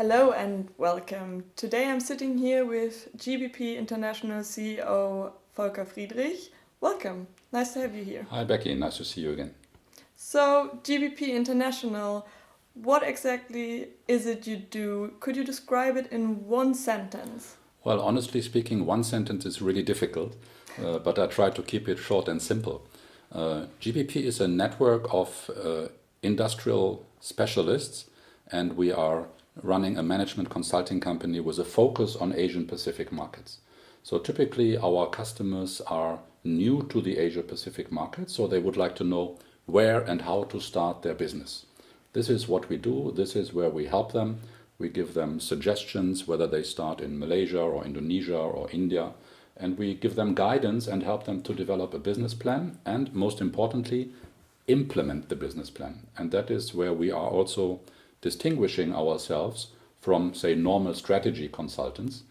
Hello and welcome. Today I'm sitting here with GBP International CEO Volker Friedrich. Welcome. Nice to have you here. Hi Becky, nice to see you again. So, GBP International, what exactly is it you do? Could you describe it in one sentence? Well, honestly speaking, one sentence is really difficult, but I try to keep it short and simple. GBP is a network of industrial specialists, and we are running a management consulting company with a focus on Asian Pacific markets. So typically our customers are new to the Asia Pacific market, so they would like to know where and how to start their business. This is what we do, this is where we help them. We give them suggestions whether they start in Malaysia or Indonesia or India, and we give them guidance and help them to develop a business plan and, most importantly, implement the business plan. And that is where we are also distinguishing ourselves from, say, normal strategy consultants.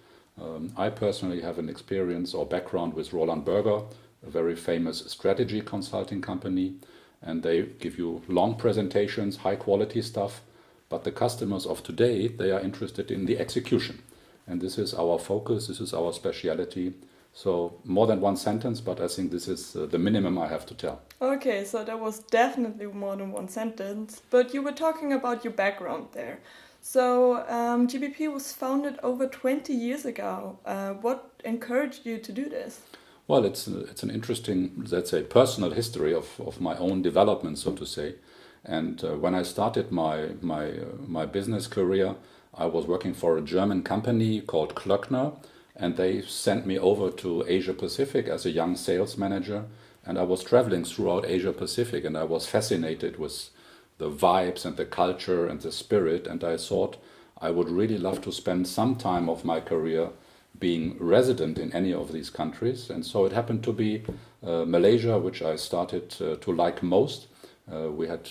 I personally have an experience or background with Roland Berger, a very famous strategy consulting company, and they give you long presentations, high quality stuff, but the customers of today, they are interested in the execution. And this is our focus, this is our speciality. So more than one sentence, but I think this is the minimum I have to tell. Okay, so that was definitely more than one sentence, but you were talking about your background there. So GBP was founded over 20 years ago. What encouraged you to do this? Well, it's an interesting, let's say, personal history of my own development, so to say. And when I started my business career, I was working for a German company called Klöckner, and they sent me over to Asia Pacific as a young sales manager. And I was traveling throughout Asia Pacific, and I was fascinated with the vibes and the culture and the spirit. And I thought I would really love to spend some time of my career being resident in any of these countries. And so it happened to be Malaysia, which I started to like most. We had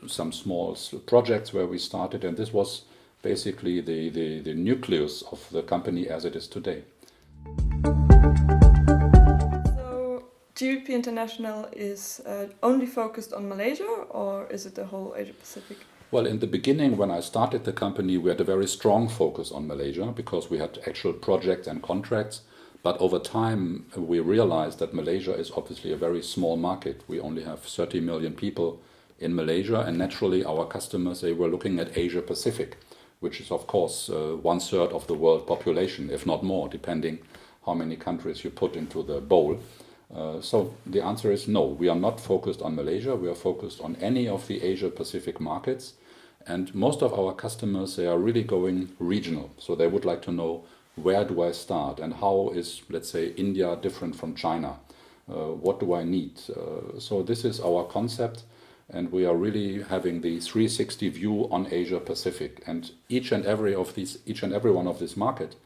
some small projects where we started, and this was basically the nucleus of the company as it is today. So GBP International is only focused on Malaysia, or is it the whole Asia Pacific? Well, in the beginning, when I started the company, we had a very strong focus on Malaysia because we had actual projects and contracts. But over time, we realized that Malaysia is obviously a very small market. We only have 30 million people in Malaysia, and naturally our customers, they were looking at Asia Pacific, which is of course 1/3 of the world population, if not more, depending how many countries you put into the bowl. So the answer is no, we are not focused on Malaysia, we are focused on any of the Asia Pacific markets. And most of our customers, they are really going regional. So they would like to know, where do I start and how is, let's say, India different from China? What do I need? So this is our concept, and we are really having the 360 view on Asia Pacific. And each and every one of this market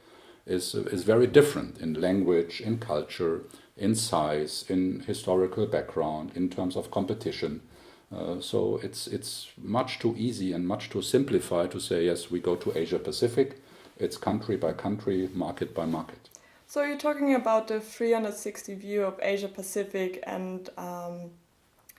is very different in language, in culture, in size, in historical background, in terms of competition. So it's much too easy and much too simplified to say, yes, we go to Asia Pacific. It's country by country, market by market. So you're talking about the 360 view of Asia Pacific and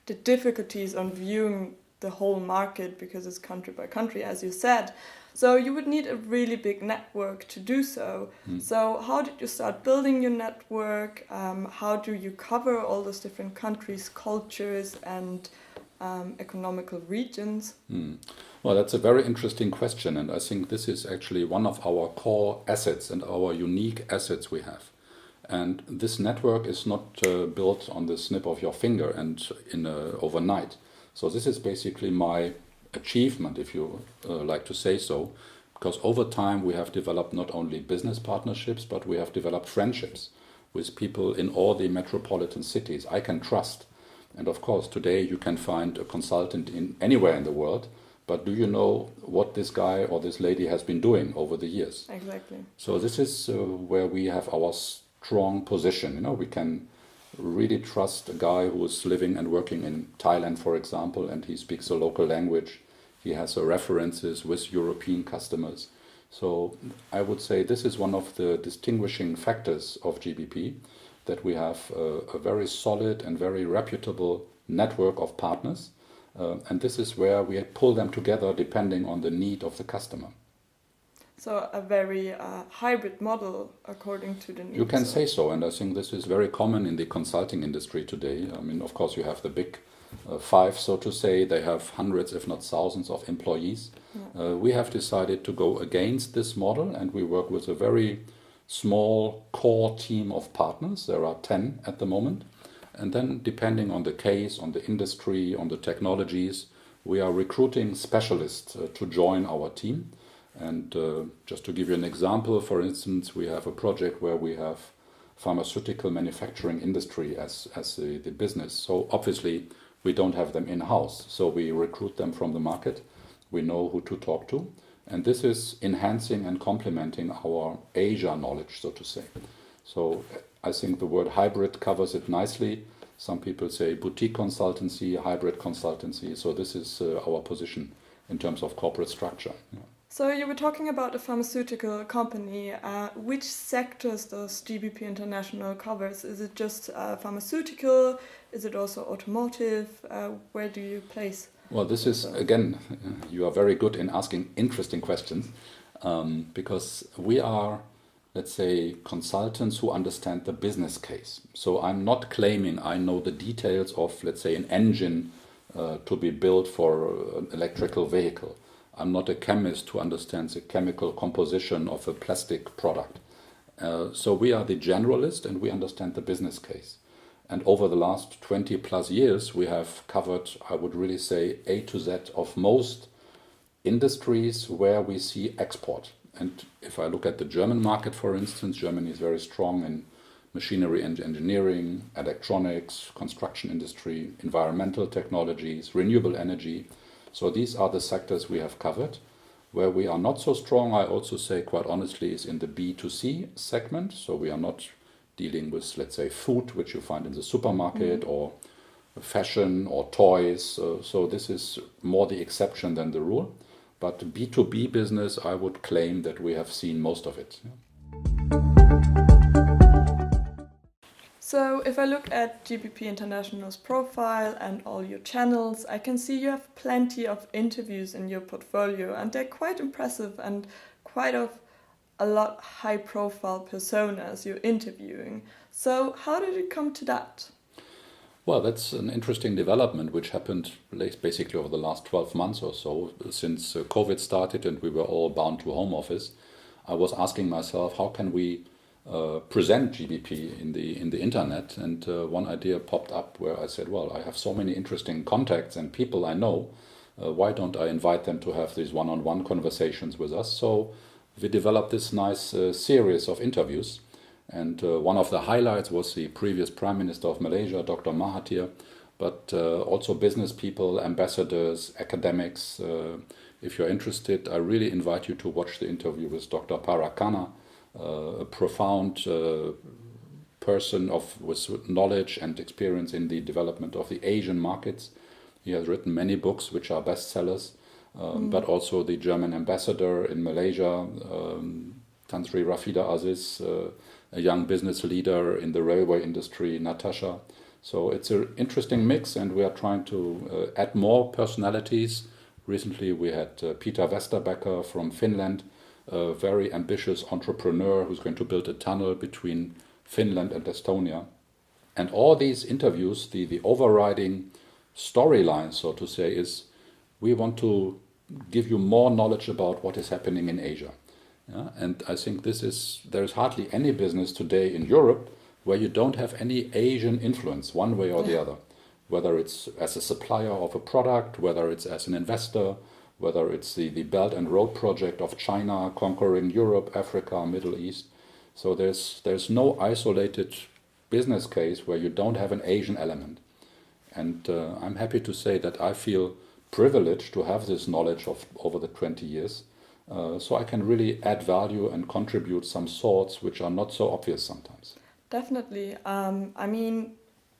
the difficulties on viewing the whole market because it's country by country, as you said. So you would need a really big network to do so. So how did you start building your network? How do you cover all those different countries, cultures, and economical regions? Well, that's a very interesting question, and I think this is actually one of our core assets and our unique assets we have. And this network is not built on the snip of your finger and overnight. So this is basically my achievement, if you like to say so, because over time we have developed not only business partnerships, but we have developed friendships with people in all the metropolitan cities I can trust. And of course, today you can find a consultant in anywhere in the world, but do you know what this guy or this lady has been doing over the years? Exactly. So this is where we have our strong position. You know, we can really trust a guy who is living and working in Thailand, for example, and he speaks a local language. He has references with European customers. So I would say this is one of the distinguishing factors of GBP, that we have a very solid and very reputable network of partners. And this is where we pull them together depending on the need of the customer. So a very hybrid model according to the needs. You can say so, and I think this is very common in the consulting industry today. I mean, of course, you have the big five, so to say. They have hundreds, if not thousands, of employees. Yeah. We have decided to go against this model, and we work with a very small core team of partners. There are 10 at the moment. And then, depending on the case, on the industry, on the technologies, we are recruiting specialists to join our team. And just to give you an example, for instance, we have a project where we have pharmaceutical manufacturing industry as the business. So obviously we don't have them in-house. So we recruit them from the market. We know who to talk to. And this is enhancing and complementing our Asia knowledge, so to say. So I think the word hybrid covers it nicely. Some people say boutique consultancy, hybrid consultancy. So this is our position in terms of corporate structure. Yeah. So you were talking about a pharmaceutical company. Which sectors does GBP International covers? Is it just pharmaceutical? Is it also automotive? Where do you place? Well, this is, again, you are very good in asking interesting questions because we are, let's say, consultants who understand the business case. So I'm not claiming I know the details of, let's say, an engine to be built for an electrical vehicle. I'm not a chemist who understands the chemical composition of a plastic product. So we are the generalist and we understand the business case. And over the last 20 plus years, we have covered, I would really say, A to Z of most industries where we see export. And if I look at the German market, for instance, Germany is very strong in machinery and engineering, electronics, construction industry, environmental technologies, renewable energy. So these are the sectors we have covered. Where we are not so strong, I also say quite honestly, is in the B2C segment. So we are not dealing with, let's say, food, which you find in the supermarket, or fashion or toys. So this is more the exception than the rule. But B2B business, I would claim that we have seen most of it. So if I look at GBP International's profile and all your channels, I can see you have plenty of interviews in your portfolio, and they're quite impressive and quite of a lot high-profile personas you're interviewing. So how did it come to that? Well, that's an interesting development which happened basically over the last 12 months or so. Since COVID started and we were all bound to home office, I was asking myself, how can we present GBP in the internet? And one idea popped up where I said, well, I have so many interesting contacts and people I know. Why don't I invite them to have these one-on-one conversations with us? So we developed this nice series of interviews. And one of the highlights was the previous Prime Minister of Malaysia, Dr. Mahathir, but also business people, ambassadors, academics. If you're interested, I really invite you to watch the interview with Dr. Parakana, a profound person with knowledge and experience in the development of the Asian markets. He has written many books which are bestsellers, but also the German ambassador in Malaysia, Tan Sri Rafida Aziz, a young business leader in the railway industry, Natasha. So it's an interesting mix, and we are trying to add more personalities. Recently we had Peter Westerbecker from Finland, a very ambitious entrepreneur who's going to build a tunnel between Finland and Estonia. And all these interviews, the overriding storyline, so to say, is we want to give you more knowledge about what is happening in Asia. Yeah? And I think there's hardly any business today in Europe where you don't have any Asian influence one way or the other. Whether it's as a supplier of a product, whether it's as an investor, whether it's the Belt and Road project of China conquering Europe, Africa, Middle East. So there's no isolated business case where you don't have an Asian element. And I'm happy to say that I feel privileged to have this knowledge of over the 20 years. So I can really add value and contribute some thoughts which are not so obvious sometimes. Definitely. I mean,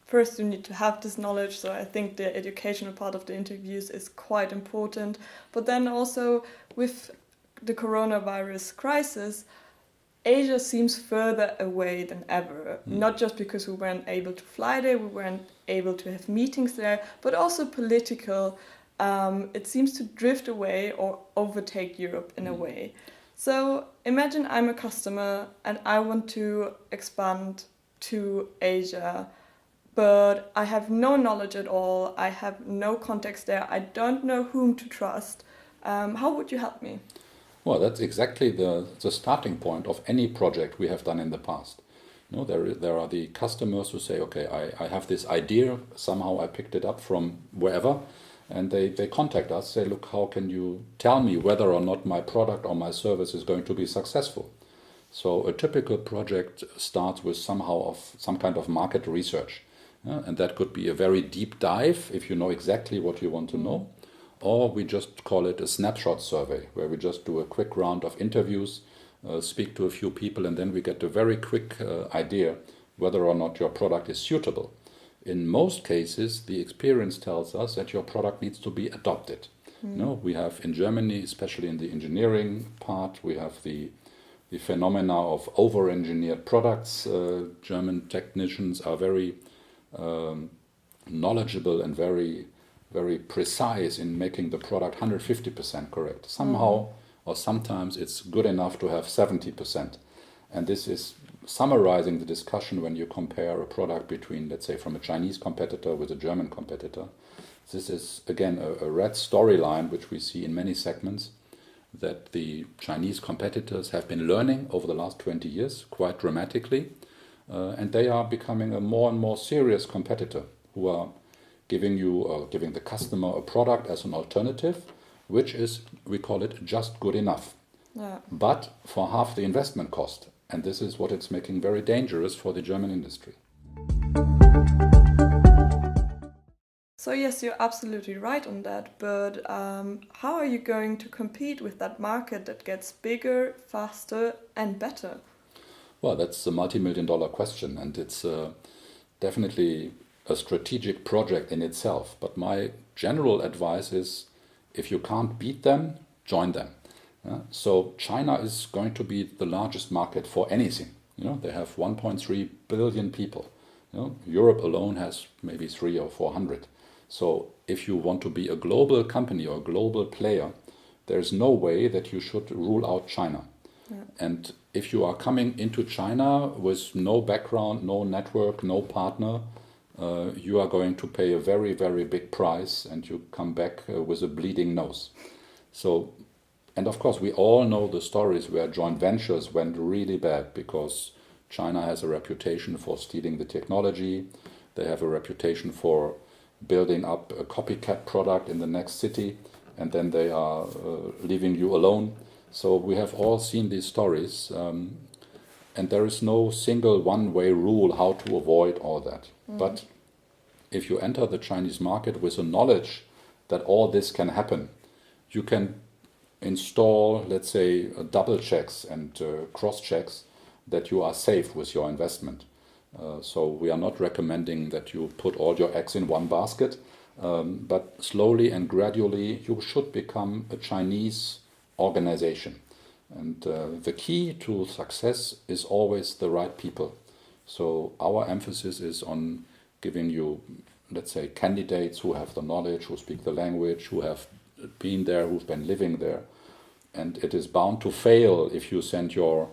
first you need to have this knowledge, so I think the educational part of the interviews is quite important. But then also with the coronavirus crisis, Asia seems further away than ever. Not just because we weren't able to fly there, we weren't able to have meetings there, but also political. It seems to drift away or overtake Europe in a way. So imagine I'm a customer and I want to expand to Asia, but I have no knowledge at all. I have no context there. I don't know whom to trust. How would you help me? Well, that's exactly the starting point of any project we have done in the past. There are the customers who say, okay, I have this idea, somehow I picked it up from wherever, and they contact us, say, look, how can you tell me whether or not my product or my service is going to be successful? So a typical project starts with some kind of market research. And that could be a very deep dive if you know exactly what you want to know. Or we just call it a snapshot survey, where we just do a quick round of interviews, speak to a few people, and then we get a very quick idea whether or not your product is suitable. In most cases, the experience tells us that your product needs to be adopted. We have in Germany, especially in the engineering part, we have the phenomena of over-engineered products. German technicians are very knowledgeable and very, very precise in making the product 150% correct. Somehow or sometimes it's good enough to have 70%. And this is summarizing the discussion when you compare a product between, let's say, from a Chinese competitor with a German competitor. This is, again, a red storyline which we see in many segments, that the Chinese competitors have been learning over the last 20 years quite dramatically, and they are becoming a more and more serious competitor who are giving the customer a product as an alternative, which is, we call it, just good enough, but for half the investment cost. And this is what it's making very dangerous for the German industry. So yes, you're absolutely right on that, but how are you going to compete with that market that gets bigger, faster and better? Well, that's a multi-million-dollar question, and it's definitely a strategic project in itself. But my general advice is, if you can't beat them, join them. So China is going to be the largest market for anything. They have 1.3 billion people. Europe alone has maybe 300 or 400. So if you want to be a global company or a global player, there's no way that you should rule out China. And if you are coming into China with no background, no network, no partner, you are going to pay a very, very big price, and you come back with a bleeding nose. So, and of course, we all know the stories where joint ventures went really bad because China has a reputation for stealing the technology. They have a reputation for building up a copycat product in the next city, and then they are leaving you alone. So we have all seen these stories, and there is no single one-way rule how to avoid all that. But if you enter the Chinese market with a knowledge that all this can happen, you can install, let's say, double checks and cross checks that you are safe with your investment. So we are not recommending that you put all your eggs in one basket, but slowly and gradually you should become a Chinese organization. And the key to success is always the right people. So our emphasis is on giving you, let's say, candidates who have the knowledge, who speak the language, who have been there, who've been living there. And it is bound to fail if you send your,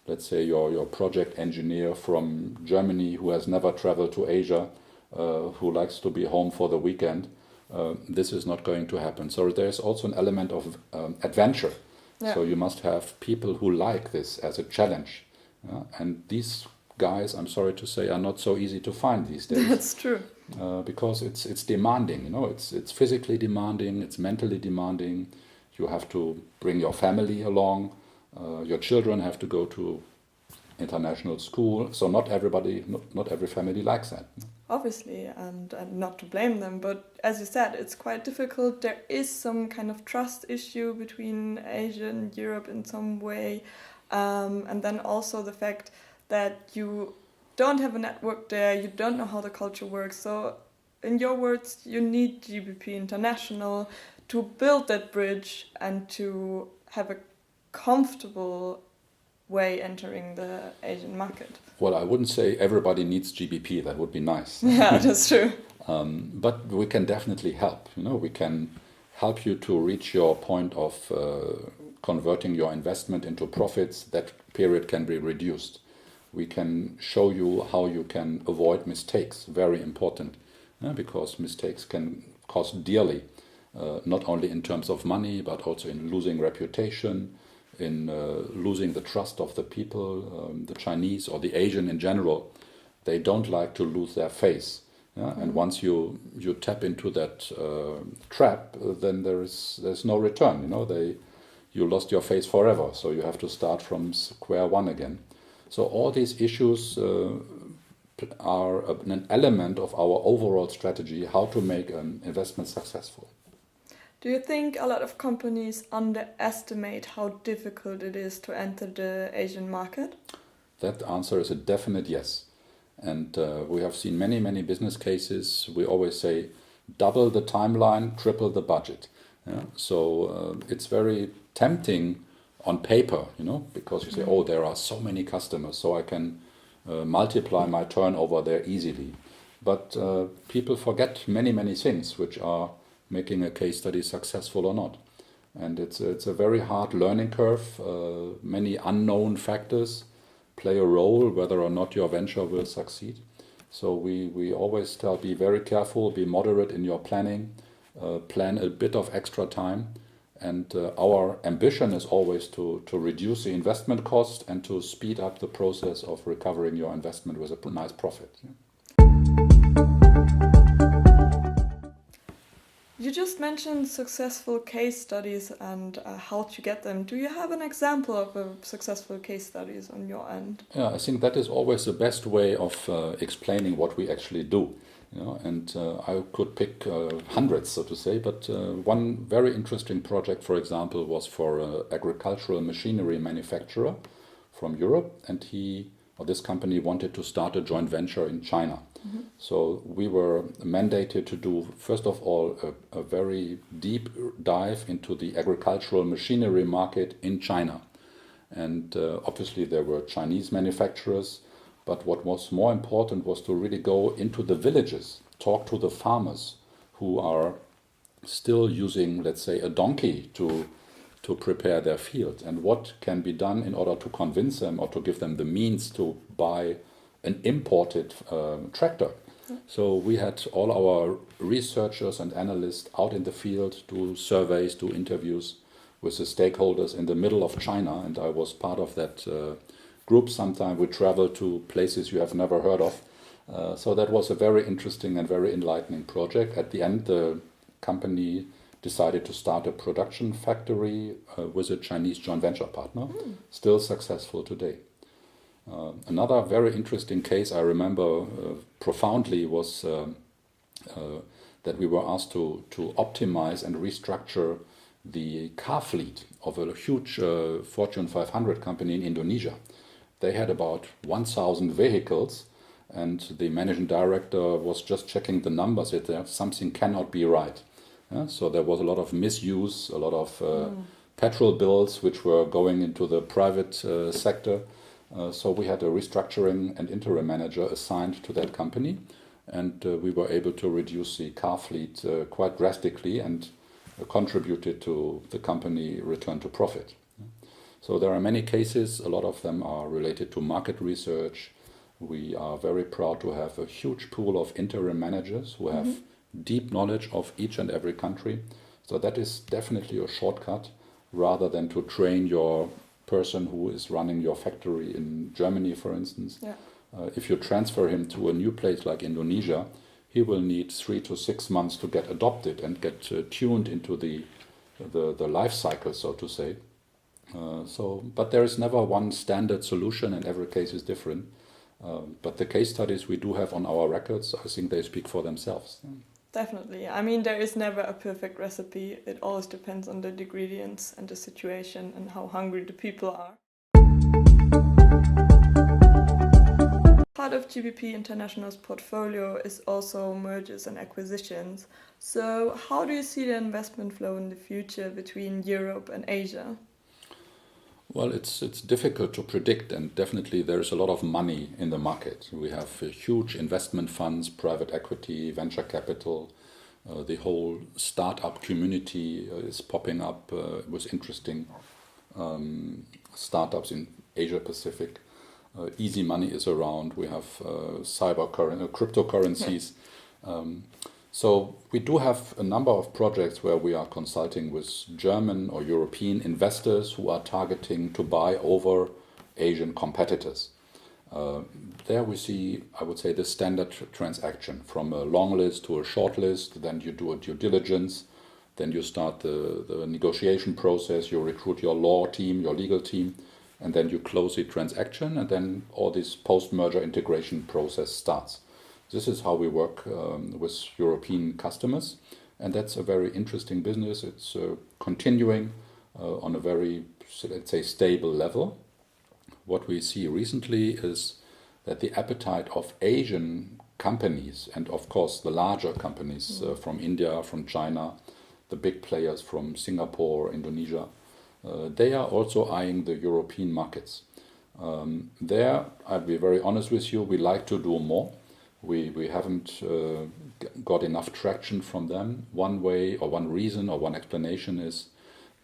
let's say, your project engineer from Germany who has never traveled to Asia, who likes to be home for the weekend. This is not going to happen. So there's also an element of adventure. Yeah. So you must have people who like this as a challenge. And these guys, I'm sorry to say, are not so easy to find these days. That's true. Because it's demanding, it's physically demanding, it's mentally demanding. You have to bring your family along. Your children have to go to international school. So not every family likes that. Obviously, and not to blame them, but as you said, it's quite difficult. There is some kind of trust issue between Asia and Europe in some way. And then also the fact that you don't have a network there, you don't know how the culture works. So in your words, you need GBP International to build that bridge and to have a comfortable way entering the Asian market. Well, I wouldn't say everybody needs GBP. That would be nice. Yeah, that's true. But we can definitely help. We can help you to reach your point of converting your investment into profits, that period can be reduced. We can show you how you can avoid mistakes, very important, because mistakes can cost dearly, not only in terms of money, but also in losing reputation, in losing the trust of the people, the Chinese or the Asian in general. They don't like to lose their face. Yeah? And once you tap into that trap, then there's no return. You lost your face forever. So you have to start from square one again. So all these issues are an element of our overall strategy, how to make an investment successful. Do you think a lot of companies underestimate how difficult it is to enter the Asian market? That answer is a definite yes. And we have seen many, many business cases. We always say double the timeline, triple the budget. Yeah? So it's very tempting on paper, because you say, oh, there are so many customers, so I can multiply my turnover there easily. But people forget many, many things which are making a case study successful or not. And it's a very hard learning curve. Many unknown factors play a role whether or not your venture will succeed. So we always tell, be very careful, be moderate in your planning, plan a bit of extra time. And our ambition is always to reduce the investment cost and to speed up the process of recovering your investment with a nice profit. You just mentioned successful case studies and how to get them. Do you have an example of a successful case studies on your end? Yeah, I think that is always the best way of explaining what we actually do. And I could pick hundreds, so to say, but one very interesting project, for example, was for an agricultural machinery manufacturer from Europe, and this company wanted to start a joint venture in China. Mm-hmm. So we were mandated to do, first of all, a very deep dive into the agricultural machinery market in China. And obviously there were Chinese manufacturers, but what was more important was to really go into the villages, talk to the farmers who are still using, let's say, a donkey to prepare their field, and what can be done in order to convince them or to give them the means to buy an imported tractor. So we had all our researchers and analysts out in the field, do surveys, do interviews with the stakeholders in the middle of China, and I was part of that group. Sometimes we travel to places you have never heard of. So that was a very interesting and very enlightening project. At the end, the company decided to start a production factory with a Chinese joint venture partner, still successful today. Another very interesting case I remember profoundly was that we were asked to optimize and restructure the car fleet of a huge Fortune 500 company in Indonesia. They had about 1,000 vehicles, and the managing director was just checking the numbers. Something cannot be right. So there was a lot of misuse, a lot of petrol bills which were going into the private sector. So we had a restructuring and interim manager assigned to that company, and we were able to reduce the car fleet quite drastically and contributed to the company return to profit. So there are many cases, a lot of them are related to market research. We are very proud to have a huge pool of interim managers who have deep knowledge of each and every country. So that is definitely a shortcut, rather than to train your person who is running your factory in Germany, for instance. Yeah. If you transfer him to a new place like Indonesia, he will need 3 to 6 months to get adopted and get tuned into the life cycle, so to say. But there is never one standard solution, and every case is different. But the case studies we do have on our records, I think they speak for themselves. Definitely. I mean, there is never a perfect recipe. It always depends on the ingredients and the situation and how hungry the people are. Part of GBP International's portfolio is also mergers and acquisitions. So how do you see the investment flow in the future between Europe and Asia? Well, it's difficult to predict, and definitely there's a lot of money in the market. We have huge investment funds, private equity, venture capital. The whole startup community is popping up with interesting startups in Asia Pacific. Easy money is around. We have cryptocurrencies. So we do have a number of projects where we are consulting with German or European investors who are targeting to buy over Asian competitors. There we see, I would say, the standard transaction from a long list to a short list. Then you do a due diligence. Then you start the negotiation process. You recruit your law team, your legal team, and then you close the transaction. And then all this post-merger integration process starts. This is how we work with European customers, and that's a very interesting business. It's continuing on a very, let's say, stable level. What we see recently is that the appetite of Asian companies, and of course the larger companies from India, from China, the big players from Singapore, Indonesia, they are also eyeing the European markets. There, I'll be very honest with you, we like to do more. We haven't got enough traction from them. One way or one reason or one explanation is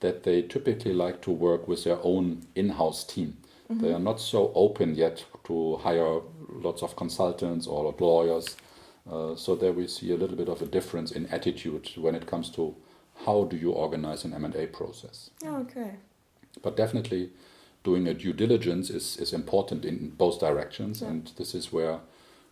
that they typically like to work with their own in-house team. They are not so open yet to hire lots of consultants or lawyers. So there we see a little bit of a difference in attitude when it comes to how do you organize an M&A process. Oh, okay. But definitely doing a due diligence is important in both directions, and this is where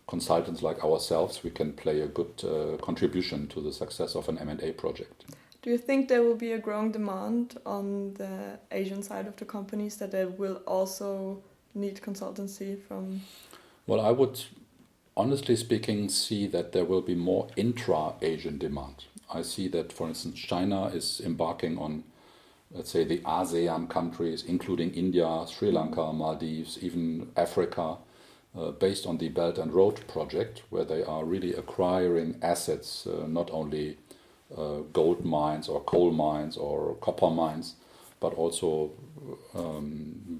consultants like ourselves, we can play a good contribution to the success of an M&A project. Do you think there will be a growing demand on the Asian side of the companies that they will also need consultancy from? Well, I would, honestly speaking, see that there will be more intra-Asian demand. I see that, for instance, China is embarking on, let's say, the ASEAN countries, including India, Sri Lanka, Maldives, even Africa, based on the Belt and Road project, where they are really acquiring assets, not only gold mines or coal mines or copper mines, but also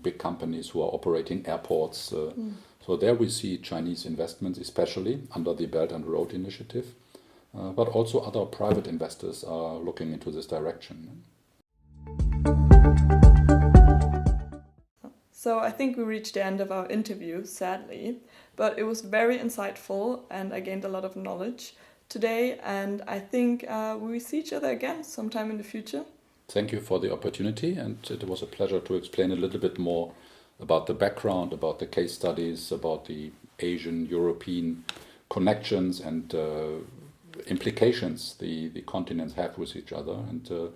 big companies who are operating airports. So there we see Chinese investments, especially under the Belt and Road Initiative, but also other private investors are looking into this direction. So I think we reached the end of our interview, sadly, but it was very insightful and I gained a lot of knowledge today, and I think we will see each other again sometime in the future. Thank you for the opportunity, and it was a pleasure to explain a little bit more about the background, about the case studies, about the Asian-European connections and implications the continents have with each other, and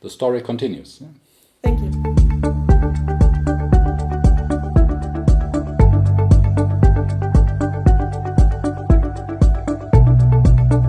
the story continues. Thank you.